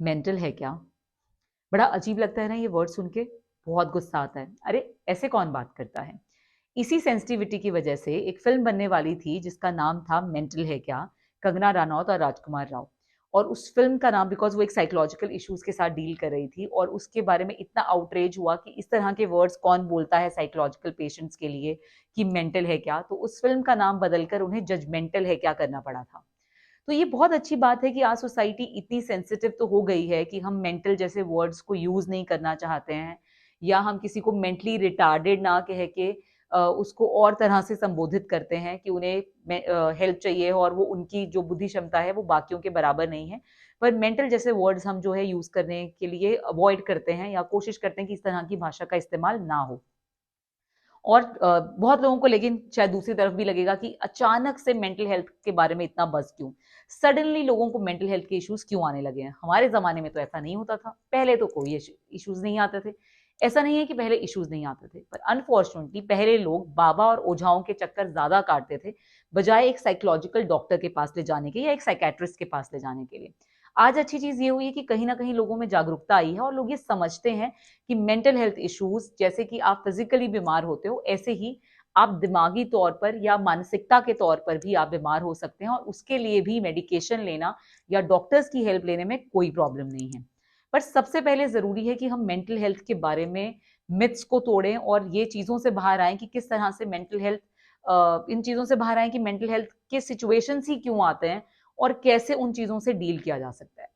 Mental है क्या? बड़ा अजीब लगता है ना ये वर्ड सुन के। बहुत गुस्सा आता है, अरे ऐसे कौन बात करता है। इसी सेंसिटिविटी की वजह से एक फिल्म बनने वाली थी जिसका नाम था मेंटल है क्या, कंगना रनौत और राजकुमार राव। और उस फिल्म का नाम बिकॉज वो एक साइकोलॉजिकल इश्यूज के साथ डील कर रही थी और उसके बारे में इतना आउटरेज हुआ कि इस तरह के वर्ड्स कौन बोलता है साइकोलॉजिकल पेशेंट्स के लिए कि मेंटल है क्या, तो उस फिल्म का नाम बदलकर उन्हें जजमेंटल है क्या करना पड़ा था। तो ये बहुत अच्छी बात है कि आज सोसाइटी इतनी सेंसिटिव तो हो गई है कि हम मेंटल जैसे वर्ड्स को यूज नहीं करना चाहते हैं, या हम किसी को मेंटली रिटार्डेड ना कह के उसको और तरह से संबोधित करते हैं कि उन्हें हेल्प चाहिए और वो उनकी जो बुद्धि क्षमता है वो बाकियों के बराबर नहीं है। पर मेंटल जैसे वर्ड्स हम जो है यूज करने के लिए अवॉइड करते हैं या कोशिश करते हैं कि इस तरह की भाषा का इस्तेमाल ना हो। और बहुत लोगों को लेकिन शायद दूसरी तरफ भी लगेगा कि अचानक से मेंटल हेल्थ के बारे में इतना बज़ क्यों? सडनली लोगों को मेंटल हेल्थ के इश्यूज़ क्यों आने लगे हैं? हमारे ज़माने में तो ऐसा नहीं होता था। पहले तो कोई इश्यूज़ नहीं आते थे। ऐसा नहीं है कि पहले इश्यूज़ नहीं आते थे, पर अनफॉर्चुनेटली पहले लोग बाबा और ओझाओं के चक्कर ज़्यादा काटते थे, बजाय एक साइकोलॉजिकल डॉक्टर के पास ले जाने के या एक साइकियाट्रिस्ट के पास ले जाने के लिए। आज अच्छी चीज़ ये हुई है कि कहीं न कहीं लोगों में जागरूकता आई है और लोग ये समझते हैं कि मेंटल हेल्थ इश्यूज जैसे कि आप फिजिकली बीमार होते हो, ऐसे ही आप दिमागी तौर पर या मानसिकता के तौर पर भी आप बीमार हो सकते हैं और उसके लिए भी मेडिकेशन लेना या डॉक्टर्स की हेल्प लेने में कोई प्रॉब्लम नहीं है। पर सबसे पहले ज़रूरी है कि हम मेंटल हेल्थ के बारे में मिथ्स को तोड़ें और ये चीज़ों से बाहर आएँ कि किस तरह से मेंटल हेल्थ इन चीज़ों से बाहर आएँ कि मेंटल हेल्थ के सिचुएशंस ही क्यों आते हैं और कैसे उन चीज़ों से डील किया जा सकता है।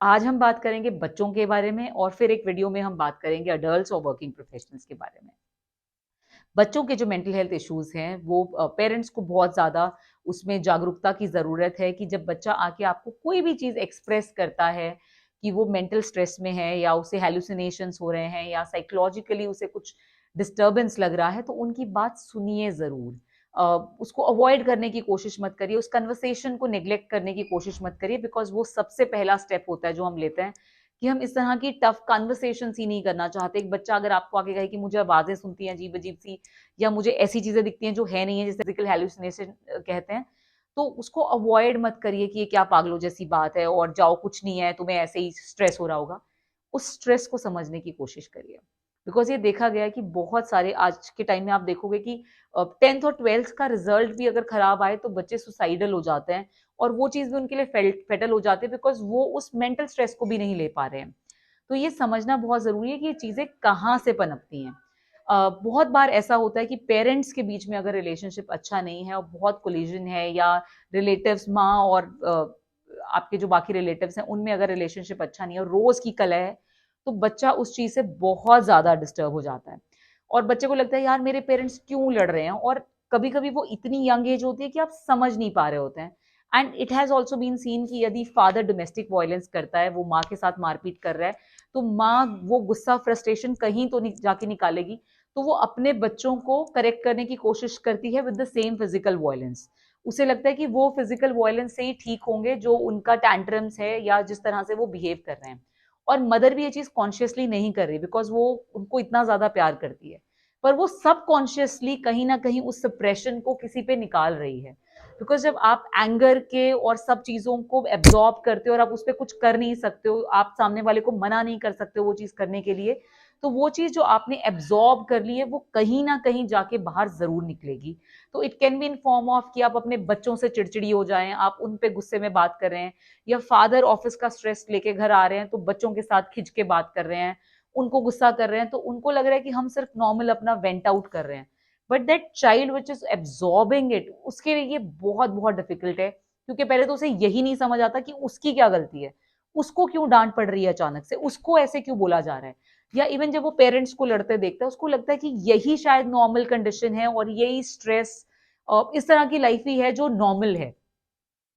आज हम बात करेंगे बच्चों के बारे में और फिर एक वीडियो में हम बात करेंगे अडल्ट्स और वर्किंग प्रोफेशनल्स के बारे में। बच्चों के जो मेंटल हेल्थ इश्यूज हैं वो पेरेंट्स को बहुत ज़्यादा उसमें जागरूकता की ज़रूरत है कि जब बच्चा आके आपको कोई भी चीज़ एक्सप्रेस करता है कि वो मेंटल स्ट्रेस में है या उसे हेलुसिनेशंस हो रहे हैं या साइकोलॉजिकली उसे कुछ डिस्टर्बेंस लग रहा है, तो उनकी बात सुनिए ज़रूर। उसको अवॉइड करने की कोशिश मत करिए, उस कन्वर्सेशन को नेग्लेक्ट करने की कोशिश मत करिए, बिकॉज वो सबसे पहला स्टेप होता है जो हम लेते हैं कि हम इस तरह की टफ कन्वर्सेशन ही नहीं करना चाहते। एक बच्चा अगर आपको आके कहे कि मुझे आवाज़ें सुनती हैं अजीब-अजीब सी या मुझे ऐसी चीज़ें दिखती हैं जो है नहीं है, जिसे फिजिकल हैलुसिनेशन कहते हैं, तो उसको अवॉइड मत करिए कि ये क्या पागलों जैसी बात है और जाओ कुछ नहीं है, तुम्हें ऐसे ही स्ट्रेस हो रहा होगा। उस स्ट्रेस को समझने की कोशिश करिए। बिकॉज़ ये देखा गया है कि बहुत सारे आज के टाइम में आप देखोगे कि 10th और 12th का रिज़ल्ट भी अगर खराब आए तो बच्चे सुसाइडल हो जाते हैं और वो चीज़ भी उनके लिए फेटल हो जाती है, बिकॉज़ वो उस मेंटल स्ट्रेस को भी नहीं ले पा रहे हैं। तो ये समझना बहुत ज़रूरी है कि ये चीज़ें कहाँ से पनपती हैं। बहुत बार ऐसा होता है कि पेरेंट्स के बीच में अगर रिलेशनशिप अच्छा नहीं है और बहुत कोलिजन है, या रिलेटिव्स माँ और आपके जो बाकी रिलेटिव्स हैं उनमें अगर रिलेशनशिप अच्छा नहीं है और रोज़ की कलह है, तो बच्चा उस चीज़ से बहुत ज़्यादा डिस्टर्ब हो जाता है। और बच्चे को लगता है यार मेरे पेरेंट्स क्यों लड़ रहे हैं, और कभी-कभी वो इतनी यंग एज होती है कि आप समझ नहीं पा रहे होते हैं। And it has also been seen कि यदि फादर डोमेस्टिक वायलेंस करता है, वो माँ के साथ मारपीट कर रहा है, तो माँ वो गुस्सा फ्रस्ट्रेशन कहीं तो जाके निकालेगी, तो वो अपने बच्चों को करेक्ट करने की कोशिश करती है with the same physical violence. उसे लगता है कि वो फिजिकल वायलेंस से ही ठीक होंगे जो उनका टैंट्रम्स है या जिस तरह से वो बिहेव कर रहे हैं। और मदर भी ये चीज़ कॉन्शियसली नहीं कर रही, बिकॉज़ वो उनको इतना ज़्यादा प्यार करती है। पर वो सबकॉन्शियसली कहीं न कहीं उस सप्रेशन को किसी पे निकाल रही है। बिकॉज़ जब आप एंगर के और सब चीज़ों को एब्ज़ॉर्ब करते हो और आप उस पे कुछ कर नहीं सकते हो, आप सामने वाले को मना नहीं कर सकते हो वो चीज़ करने के लिए, तो वो चीज़ जो आपने एब्ज़ॉर्ब कर ली है वो कहीं न कहीं जाके बाहर ज़रूर निकलेगी। तो it can be in form of कि आप अपने बच्चों से चिड़चिड़ी हो जाएँ, आप उन पे गुस्से में बात कर रहे हैं, या फादर ऑफ़िस का स्ट्रेस लेके घर आ रहे हैं तो बच्चों के साथ खिंच के बात कर रहे हैं, उनको गुस्सा कर रहे हैं, तो उनको लग रहा है कि हम सिर्फ़ नॉर्मल अपना वेंट आउट कर रहे हैं। But that child which is absorbing it, उसके लिए ये बहुत-बहुत डिफ़िकल्ट है, क्योंकि पहले तो उसे यही नहीं समझ आता कि उसकी क्या गलती है? उसको क्यों डाँट पड़ रही है अचानक से? उसको ऐसे क्यों बोला जा रहा है? या इवन जब वो पेरेंट्स को लड़ते देखता है, उसको लगता है कि यही शायद नॉर्मल कंडीशन है और यही स्ट्रेस इस तरह की लाइफ ही है जो नॉर्मल है।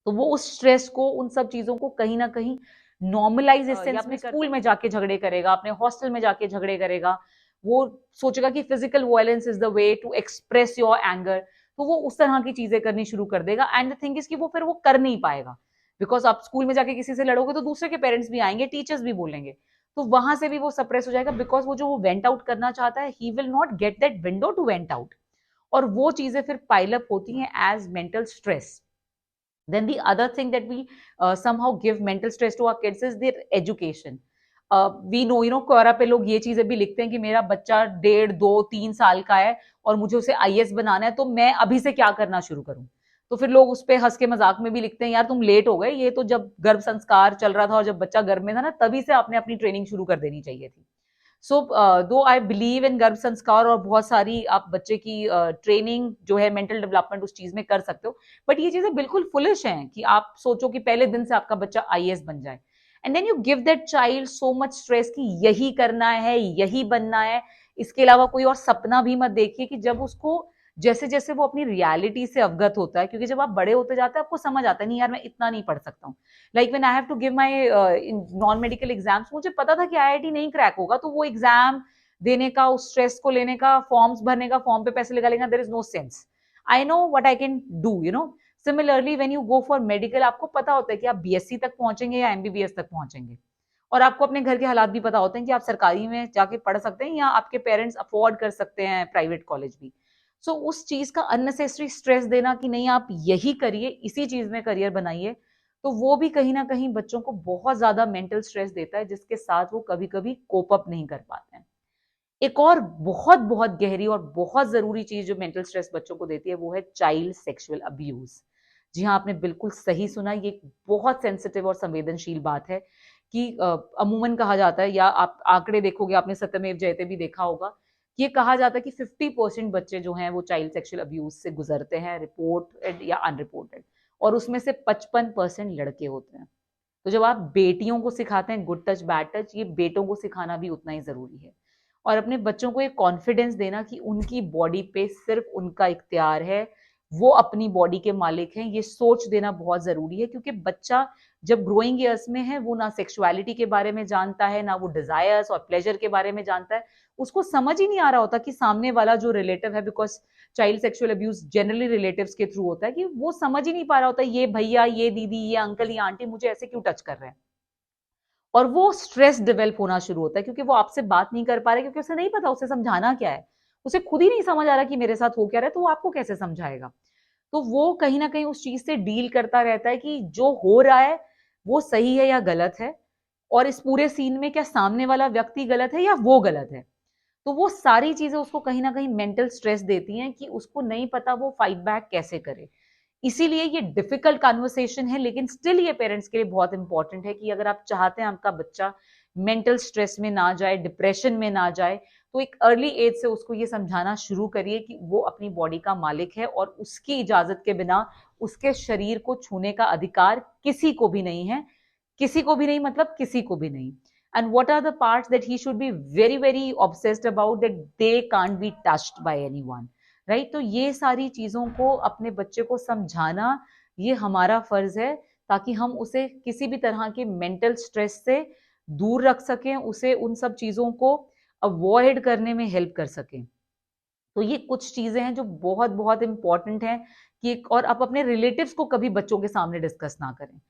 तो वो उस स्ट्रेस को, उन सब चीज़ों को कहीं न कहीं नॉर्मलाइज़ इस या सेंस में अपने स्कूल में जाके झगड़े करेगा, अपने हॉस्टल में जाके झगड़े करेगा। वो सोचेगा कि physical violence is the way to express your anger, तो वो उस तरह की चीज़ें करनी शुरू कर देगा। एंड द थिंग इज़ कि वो फिर वो कर नहीं पाएगा। बिकॉज़ आप स्कूल में जाके किसी से लड़ोगे तो दूसरे के पेरेंट्स भी आएँगे, टीचर्स भी बोलेंगे। तो वहाँ से भी वो सप्रेस हो जाएगा, बिकॉज़ वो जो वो वेंट आउट करना चाहता है, he will not get that window to vent out. और वो चीज़ें फिर पाइल अप होती हैं as mental stress. Then the other thing that we somehow give mental stress to our kids is their education. We know, क्वेरा पे लोग ये चीजें भी लिखते हैं कि मेरा बच्चा 1.5, 2, 3 साल का है और मुझे उसे आईएएस बनाना है, तो मैं अभी से क्या करना शुरू करूं? तो फिर लोग उस पे हंस के मजाक में भी लिखते हैं, यार तुम लेट हो गए, ये तो जब गर्भ संस्कार चल रहा था और जब बच्चा गर्भ में था ना, तभी से आपने अपनी ट्रेनिंग शुरू कर देनी चाहिए थी। सो दो आई बिलीव इन गर्भ संस्कार और बहुत सारी आप बच्चे की ट्रेनिंग जो है मेंटल डेवलपमेंट उस चीज में कर सकते हो, बट ये चीजें बिल्कुल फुलिश हैं कि आप सोचो कि पहले दिन से आपका बच्चा आईएएस बन जाए, and then you give that child so much stress कि यही करना है, यही बनना है, इसके अलावा कोई और सपना भी मत देखिए। कि जब उसको जैसे जैसे वो अपनी रियलिटी से अवगत होता है, क्योंकि जब आप बड़े होते जाते हैं आपको समझ आता है, नहीं यार मैं इतना नहीं पढ़ सकता हूँ। Like when I have to give my non medical exams, मुझे पता था कि आईआईटी नहीं क्रैक होगा, तो वो एग्जाम देने का, उस स्ट्रेस को लेने का, फॉर्म्स भरने का, फॉर्म पे पैसे लगा लेगा, there is no sense. I know what I can do, similarly when you go for medical, आपको पता होता है कि आप बीएससी तक पहुंचेंगे या एमबीबीएस तक पहुंचेंगे, और आपको अपने घर के हालात भी पता होते हैं कि आप सरकारी में जाके पढ़ सकते हैं या आपके पेरेंट्स अफोर्ड कर सकते हैं प्राइवेट कॉलेज भी। सो उस चीज का अननेसेसरी स्ट्रेस देना कि नहीं आप यही करिए, इसी चीज में करियर बनाइए, तो वो भी कहीं ना कहीं बच्चों को बहुत ज्यादा मेंटल स्ट्रेस देता है, जिसके साथ वो कभी कभी कोप अप नहीं कर पाते हैं। एक और बहुत बहुत गहरी और बहुत जरूरी चीज जो मेंटल स्ट्रेस बच्चों को देती है वो है चाइल्ड सेक्सुअल अब्यूज। जी हाँ, आपने बिल्कुल सही सुना, ये एक बहुत सेंसिटिव और संवेदनशील बात है कि अमूमन कहा जाता है, या आप आंकड़े देखोगे, आपने सत्यमेव जयते भी देखा होगा, ये कहा जाता है कि 50% बच्चे जो हैं वो चाइल्ड सेक्सुअल अब्यूज से गुजरते हैं, रिपोर्टेड या अनरिपोर्टेड, और उसमें से 55% लड़के होते हैं। तो जब आप बेटियों को सिखाते हैं गुड टच बैड टच, ये बेटों को सिखाना भी उतना ही जरूरी है। और अपने बच्चों को एक कॉन्फिडेंस देना कि उनकी बॉडी पे सिर्फ उनका इख्तियार है, वो अपनी बॉडी के मालिक हैं, ये सोच देना बहुत जरूरी है। क्योंकि बच्चा जब ग्रोइंग ईयर्स में है, वो ना सेक्सुअलिटी के बारे में जानता है, ना वो डिजायर्स और प्लेजर के बारे में जानता है, उसको समझ ही नहीं आ रहा होता कि सामने वाला जो रिलेटिव है, because child sexual abuse generally relatives के थ्रू होता है, कि वो समझ ही नहीं पा रहा होता ये भैया, ये दीदी, ये अंकल, ये आंटी मुझे ऐसे क्यों टच कर रहे हैं। और वो स्ट्रेस डेवलप होना शुरू होता है क्योंकि वो आपसे बात नहीं कर पा रहे, क्योंकि उसे नहीं पता उसे समझाना क्या है, उसे खुद ही नहीं समझ आ रहा कि मेरे साथ हो क्या रहा है, तो वो आपको कैसे समझाएगा। तो वो कहीं ना कहीं उस चीज से डील करता रहता है कि जो हो रहा है वो सही है या गलत है, और इस पूरे सीन में क्या सामने वाला व्यक्ति गलत है या वो गलत है। तो वो सारी चीजें उसको कहीं ना कहीं मेंटल स्ट्रेस देती हैं कि उसको नहीं पता वो फाइट बैक कैसे करे। इसीलिए ये डिफिकल्ट कन्वर्सेशन है, लेकिन स्टिल ये पेरेंट्स के लिए बहुत इंपॉर्टेंट है कि अगर आप चाहते हैं आपका बच्चा मेंटल स्ट्रेस में ना जाए, डिप्रेशन में ना जाए, तो एक अर्ली एज से उसको ये समझाना शुरू करिए कि वो अपनी बॉडी का मालिक है और उसकी इजाजत के बिना उसके शरीर को छूने का अधिकार किसी को भी नहीं है। किसी को भी नहीं मतलब किसी को भी नहीं। And what are the parts that he should be very very obsessed about, that they can't be touched by anyone, right. तो ये सारी चीजों को अपने बच्चे को समझाना, ये हमारा फर्ज है, ताकि हम उसे किसी भी तरह के मेंटल स्ट्रेस से दूर रख सकें, उसे उन सब चीजों को अवॉइड करने में हेल्प कर सकें। तो ये कुछ चीजें हैं जो बहुत बहुत इंपॉर्टेंट हैं कि, और आप अपने रिलेटिव्स को कभी बच्चों के सामने डिस्कस ना करें।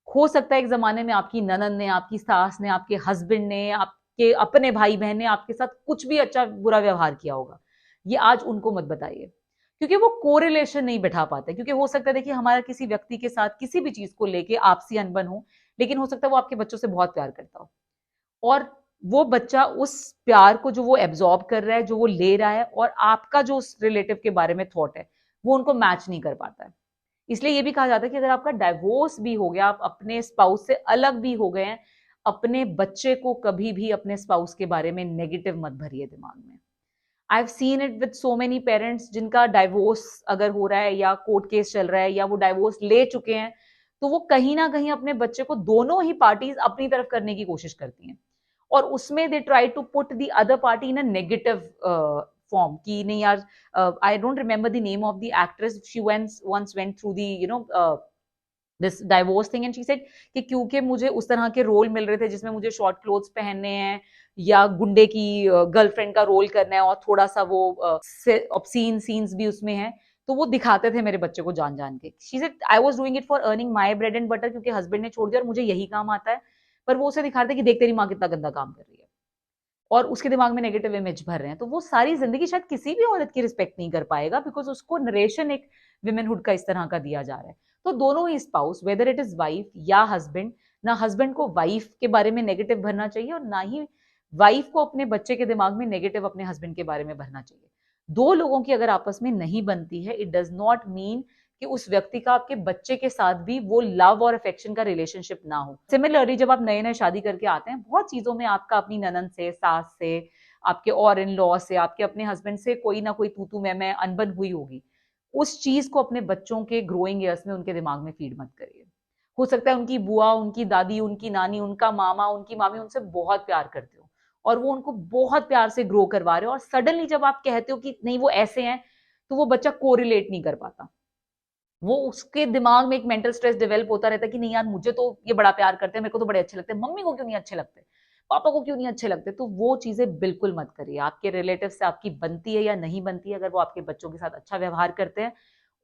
हो सकता है एक जमाने में आपकी ननद ने, आपकी सास ने, आपके हस्बैंड ने, आपके अपने भाई बहन ने आपके साथ कुछ भी अच्छा बुरा व्यवहार किया होगा, ये आज उनको मत बताइए, क्योंकि वो कोरिलेशन नहीं बैठा पाते। क्योंकि हो सकता है देखिए हमारा किसी व्यक्ति के साथ किसी भी चीज को लेके आपसी अनबन हो, लेकिन हो सकता है वो आपके बच्चों से बहुत प्यार करता हो, और वो बच्चा उस प्यार को जो वो एब्जॉर्ब कर रहा है, जो वो ले रहा है, और आपका जो उस रिलेटिव के बारे में थॉट है, वो उनको मैच नहीं कर पाता है। इसलिए ये भी कहा जाता है कि अगर आपका डाइवोर्स भी हो गया, आप अपने स्पाउस से अलग भी हो गए हैं, अपने बच्चे को कभी भी अपने स्पाउस के बारे में नेगेटिव मत भरिए दिमाग में। I have seen it with so many parents जिनका डाइवोर्स अगर हो रहा है या कोर्ट केस चल रहा है या वो डाइवोर्स ले चुके हैं, तो वो कहीं ना कहीं अपने बच्चे को, दोनों ही पार्टीज अपनी तरफ करने की कोशिश करती हैं, और उसमें they try to put the other party in a negative form कि नहीं यार, I don't remember the name of the actress, she once went through the this divorce thing, and she said कि क्योंकि मुझे उस तरह के रोल मिल रहे थे जिसमें मुझे शॉर्ट क्लोथ्स पहनने हैं या गुंडे की गर्लफ्रेंड का रोल करना है, और थोड़ा सा वो ऑब्सीन सीन्स भी उसमें है, तो वो दिखाते थे मेरे बच्चे को जान जान के। She said I was doing it for earning my bread and butter, क्योंकि हस्बैंड ने छोड़ दिया और मुझे यही काम आता है, पर वो उसे दिखाते कि देख तेरी माँ कितना गंदा काम कर रही है, और उसके दिमाग में नेगेटिव इमेज भर रहे हैं। तो वो सारी जिंदगी शायद किसी भी औरत की रिस्पेक्ट नहीं कर पाएगा, बिकॉज उसको नरेशन एक विमेनहुड का इस तरह का दिया जा रहा है। तो दोनों ही spouse, whether it is wife या हस्बैंड, ना हस्बैंड को वाइफ के बारे में नेगेटिव भरना चाहिए और ना ही वाइफ को अपने बच्चे के दिमाग में नेगेटिव अपने हस्बैंड के बारे में भरना चाहिए। दो लोगों की अगर आपस में नहीं बनती है, इट डज नॉट मीन कि उस व्यक्ति का आपके बच्चे के साथ भी वो लव और अफेक्शन का रिलेशनशिप ना हो। सिमिलरली जब आप नए नए शादी करके आते हैं, बहुत चीजों में आपका अपनी ननद से, सास से, आपके और इन लॉ से, आपके अपने हस्बैंड से कोई ना कोई तू तू मैं अनबन हुई होगी। उस चीज को अपने बच्चों के ग्रोइंग ईयर्स में उनके दिमाग में फीड मत करिए। हो सकता है उनकी बुआ, उनकी दादी, उनकी नानी, उनका मामा, उनकी मामी उनसे बहुत प्यार करते हो और वो उनको बहुत प्यार से ग्रो करवा रहे हो, और सडनली जब आप कहते हो कि नहीं वो ऐसे हैं, तो वो बच्चा कोरिलेट नहीं कर पाता। वो उसके दिमाग में एक मेंटल स्ट्रेस डेवलप होता रहता है कि नहीं यार, मुझे तो ये बड़ा प्यार करते हैं, मेरे को तो बड़े अच्छे लगते हैं, मम्मी को क्यों नहीं अच्छे लगते, पापा को क्यों नहीं अच्छे लगते। तो वो चीजें बिल्कुल मत करिए। आपके रिलेटिव से आपकी बनती है या नहीं बनती है, अगर वो आपके बच्चों के साथ अच्छा व्यवहार करते हैं,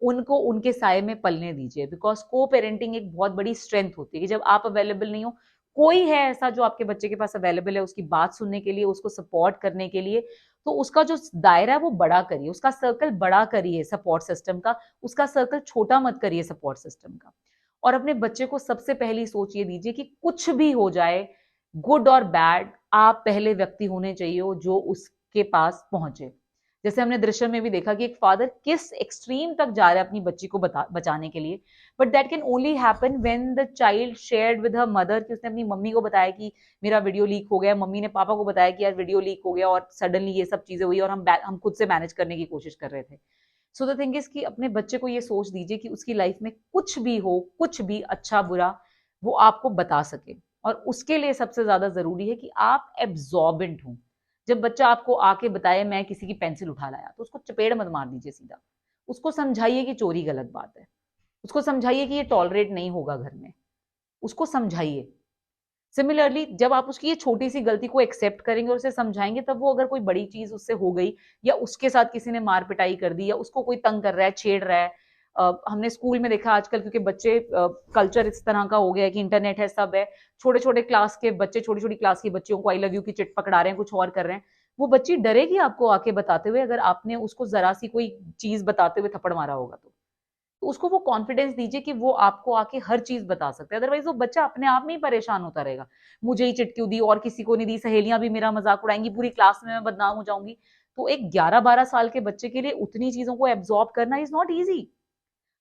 उनको उनके साय में पलने दीजिए। बिकॉज को पेरेंटिंग एक बहुत बड़ी स्ट्रेंथ होती है कि जब आप अवेलेबल नहीं हो, कोई है ऐसा जो आपके बच्चे के पास अवेलेबल है उसकी बात सुनने के लिए, उसको सपोर्ट करने के लिए, तो उसका जो दायरा है वो बड़ा करिए, उसका सर्कल बड़ा करिए सपोर्ट सिस्टम का, उसका सर्कल छोटा मत करिए सपोर्ट सिस्टम का। और अपने बच्चे को सबसे पहली सोच ये दीजिए कि कुछ भी हो जाए, गुड और बैड, आप पहले व्यक्ति होने चाहिए हो जो उसके पास पहुंचे। जैसे हमने दृश्य में भी देखा कि एक फादर किस एक्सट्रीम तक जा रहा है अपनी बच्ची को बचाने के लिए, but that can only happen when the child shared with her mother, कि उसने अपनी मम्मी को बताया कि मेरा वीडियो लीक हो गया, मम्मी ने पापा को बताया कि यार वीडियो लीक हो गया और सडनली ये सब चीजें हुई और हम खुद से मैनेज करने की कोशिश कर रहे थे। सो द थिंग इज कि अपने बच्चे को ये सोच दीजिए कि उसकी लाइफ में कुछ भी हो, कुछ भी अच्छा बुरा, वो आपको बता सके। और उसके लिए सबसे ज्यादा जरूरी है कि आप एब्जॉर्बेंट हो। जब बच्चा आपको आके बताए मैं किसी की पेंसिल उठा लाया, तो उसको चपेड़ मत मार दीजिए सीधा। उसको समझाइए कि चोरी गलत बात है, उसको समझाइए कि ये टॉलरेट नहीं होगा घर में, उसको समझाइए। सिमिलरली जब आप उसकी ये छोटी सी गलती को एक्सेप्ट करेंगे और उसे समझाएंगे, तब वो अगर कोई बड़ी चीज उससे हो गई या उसके साथ किसी ने मार पिटाई कर दी या उसको कोई तंग कर रहा है, छेड़ रहा है, हमने स्कूल में देखा आजकल, क्योंकि बच्चे कल्चर इस तरह का हो गया है कि इंटरनेट है, सब है, छोटे छोटे क्लास के बच्चे, छोटी छोटी क्लास की बच्चियों को आई लव यू की चिट पकड़ा रहे हैं, कुछ और कर रहे हैं। वो बच्ची डरेगी आपको आके बताते हुए, अगर आपने उसको जरा सी कोई चीज बताते हुए थप्पड़ मारा होगा तो उसको वो कॉन्फिडेंस दीजिए कि वो आपको आके हर चीज बता सकते हैं। अदरवाइज वो बच्चा अपने आप में ही परेशान होता रहेगा, मुझे ही चिट क्यों दी और किसी को नहीं दी, सहेलियां भी मेरा मजाक उड़ाएंगी, पूरी क्लास में मैं बदनाम हो जाऊंगी। तो एक 11-12 साल के बच्चे के लिए उतनी चीजों को एब्जॉर्ब करना इज नॉट ईजी।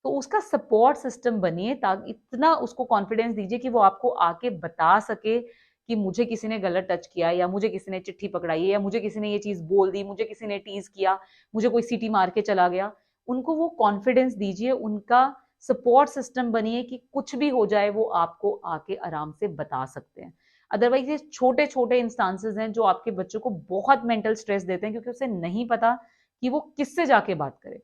तो उसका सपोर्ट सिस्टम बनिए, ताकि इतना उसको कॉन्फिडेंस दीजिए कि वो आपको आके बता सके कि मुझे किसी ने गलत टच किया, या मुझे किसी ने चिट्ठी पकड़ाई है, या मुझे किसी ने ये चीज बोल दी, मुझे किसी ने टीज किया, मुझे कोई सीटी मार के चला गया। उनको वो कॉन्फिडेंस दीजिए, उनका सपोर्ट सिस्टम बनिए कि कुछ भी हो जाए वो आपको आके आराम से बता सकते हैं। अदरवाइज ये छोटे छोटे इंस्टांसेस हैं जो आपके बच्चों को बहुत मेंटल स्ट्रेस देते हैं, क्योंकि उसे नहीं पता कि वो किससे जाके बात करे।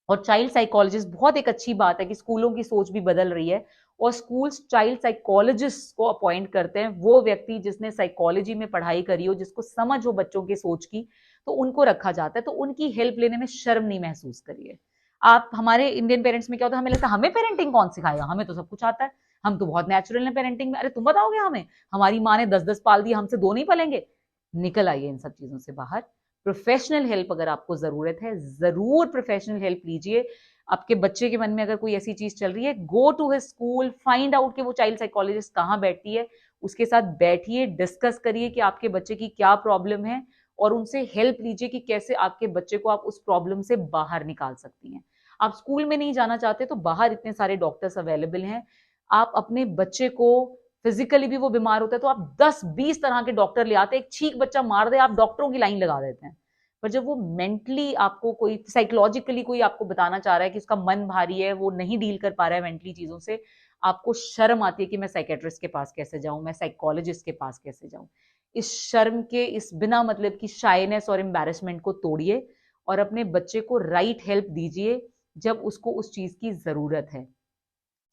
और चाइल्ड साइकोलॉजिस्ट, बहुत एक अच्छी बात है कि स्कूलों की सोच भी बदल रही है और स्कूल चाइल्ड साइकोलॉजिस्ट को अपॉइंट करते हैं, वो व्यक्ति जिसने साइकोलॉजी में पढ़ाई करी हो, जिसको समझ हो बच्चों की सोच की, तो उनको रखा जाता है। तो उनकी हेल्प लेने में शर्म नहीं महसूस करिए आप। हमारे इंडियन पेरेंट्स में क्या होता है, हमें लगता है हमें पेरेंटिंग कौन सिखाएगा, हमें तो सब कुछ आता है, हम तो बहुत नेचुरल है पेरेंटिंग में, अरे तुम बताओगे हमें, हमारी माँ ने 10-10 पाल दिए, हमसे 2 नहीं पलेंगे। निकल आइए इन सब चीजों से बाहर। प्रोफेशनल हेल्प अगर आपको जरूरत है, जरूर प्रोफेशनल हेल्प लीजिए। आपके बच्चे के मन में अगर कोई ऐसी चीज चल रही है, go to his school, find out कि वो चाइल्ड साइकोलॉजिस्ट कहाँ बैठती है, उसके साथ बैठिए, डिस्कस करिए कि आपके बच्चे की क्या प्रॉब्लम है, और उनसे हेल्प लीजिए कि कैसे आपके बच्चे को आप उस प्रॉब्लम से बाहर निकाल सकती हैं। आप स्कूल में नहीं जाना चाहते तो बाहर इतने सारे डॉक्टर्स अवेलेबल हैं। आप अपने बच्चे को, फिजिकली भी वो बीमार होता है तो आप 10-20 तरह के डॉक्टर ले आते हैं, एक छींक बच्चा मार दे आप डॉक्टरों की लाइन लगा देते हैं। पर जब वो मेंटली आपको कोई साइकोलॉजिकली कोई आपको बताना चाह रहा है कि उसका मन भारी है, वो नहीं डील कर पा रहा है मेंटली चीजों से, आपको शर्म आती है कि मैं साइकेट्रिस्ट के पास कैसे जाऊं, मैं साइकोलॉजिस्ट के पास कैसे जाऊं। इस शर्म के, इस बिना मतलब की शाइनेस और एम्बैरेसमेंट को तोड़िए और अपने बच्चे को राइट हेल्प दीजिए जब उसको उस चीज की जरूरत है।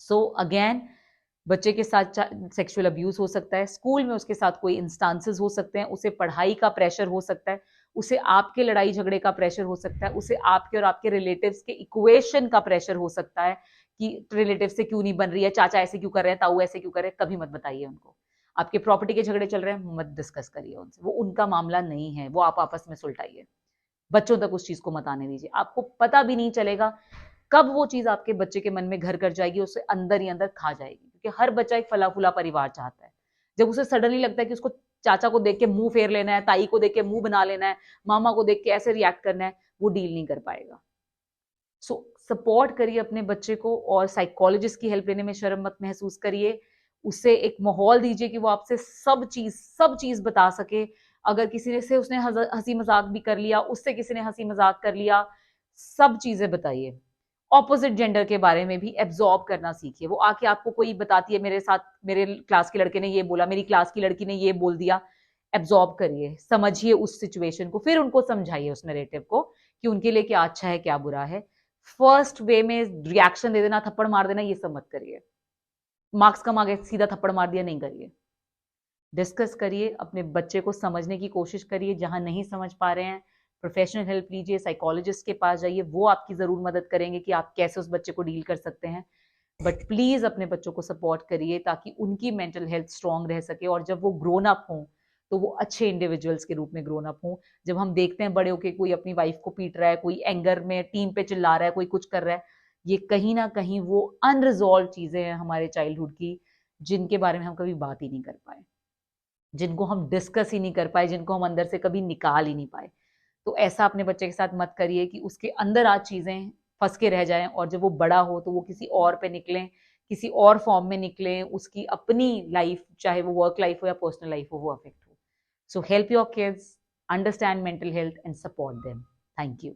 सो अगेन, बच्चे के साथ सेक्सुअल अब्यूज हो सकता है, स्कूल में उसके साथ कोई इंस्टांसेस हो सकते हैं, उसे पढ़ाई का प्रेशर हो सकता है, उसे आपके लड़ाई झगड़े का प्रेशर हो सकता है, उसे आपके और आपके रिलेटिव्स के इक्वेशन का प्रेशर हो सकता है कि रिलेटिव से क्यों नहीं बन रही है, चाचा ऐसे क्यों कर रहे हैं, ताऊ ऐसे क्यों कर रहे हैं। कभी मत बताइए उनको। आपके प्रॉपर्टी के झगड़े चल रहे हैं, मत डिस्कस करिए उनसे, वो उनका मामला नहीं है, वो आप आपस में सुलझाइए। बच्चों तक उस चीज को मत आने दीजिए, आपको पता भी नहीं चलेगा। कब वो चीज आपके बच्चे के मन में घर कर जाएगी, उसे अंदर ही अंदर खा जाएगी, क्योंकि हर बच्चा एक फला फूला परिवार चाहता है। जब उसे सडनली लगता है कि उसको चाचा को देख के मुंह फेर लेना है, ताई को देख के मुंह बना लेना है, मामा को देख के ऐसे रिएक्ट करना है, वो डील नहीं कर पाएगा। सो सपोर्ट करिए अपने बच्चे को, और साइकोलॉजिस्ट की हेल्प लेने में शर्म मत महसूस करिए। उसे एक माहौल दीजिए कि वो आपसे सब चीज बता सके। अगर किसी ने से उसने हंसी मजाक भी कर लिया, उससे किसी ने हंसी मजाक कर लिया, सब चीजें बताइए। ऑपोजिट जेंडर के बारे में भी एब्जॉर्ब करना सीखिए। वो आके आपको कोई बताती है, मेरे साथ मेरे क्लास के लड़के ने ये बोला, मेरी क्लास की लड़की ने ये बोल दिया, एब्जॉर्ब करिए, समझिए उस सिचुएशन को, फिर उनको समझाइए उस नरेटिव को कि उनके लिए क्या अच्छा है क्या बुरा है। फर्स्ट वे में रिएक्शन दे देना, थप्पड़ मार देना, ये सब मत करिए। मार्क्स कम आ गए सीधा थप्पड़ मार दिया, नहीं करिए। डिस्कस करिए, अपने बच्चे को समझने की कोशिश करिए। जहां नहीं समझ पा रहे हैं, प्रोफेशनल हेल्प लीजिए, साइकोलॉजिस्ट के पास जाइए, वो आपकी जरूर मदद करेंगे कि आप कैसे उस बच्चे को डील कर सकते हैं। बट प्लीज अपने बच्चों को सपोर्ट करिए ताकि उनकी मेंटल हेल्थ स्ट्रांग रह सके, और जब वो ग्रोन अप हों तो वो अच्छे इंडिविजुअल्स के रूप में ग्रोन अप हों। जब हम देखते हैं बड़े होके कोई अपनी वाइफ को पीट रहा है, कोई एंगर में टीम पे चिल्ला रहा है, कोई कुछ कर रहा है, ये कहीं ना कहीं वो अनरिजॉल्व चीजें हैं हमारे चाइल्डहुड की, जिनके बारे में हम कभी बात ही नहीं कर पाए, जिनको हम डिस्कस ही नहीं कर पाए, जिनको हम अंदर से कभी निकाल ही नहीं पाए। तो ऐसा अपने बच्चे के साथ मत करिए कि उसके अंदर आज चीजें फंस के रह जाएं, और जब वो बड़ा हो तो वो किसी और पे निकलें, किसी और फॉर्म में निकलें, उसकी अपनी लाइफ, चाहे वो वर्क लाइफ हो या पर्सनल लाइफ हो, वो अफेक्ट हो। So help your kids, understand mental health and support them. Thank you.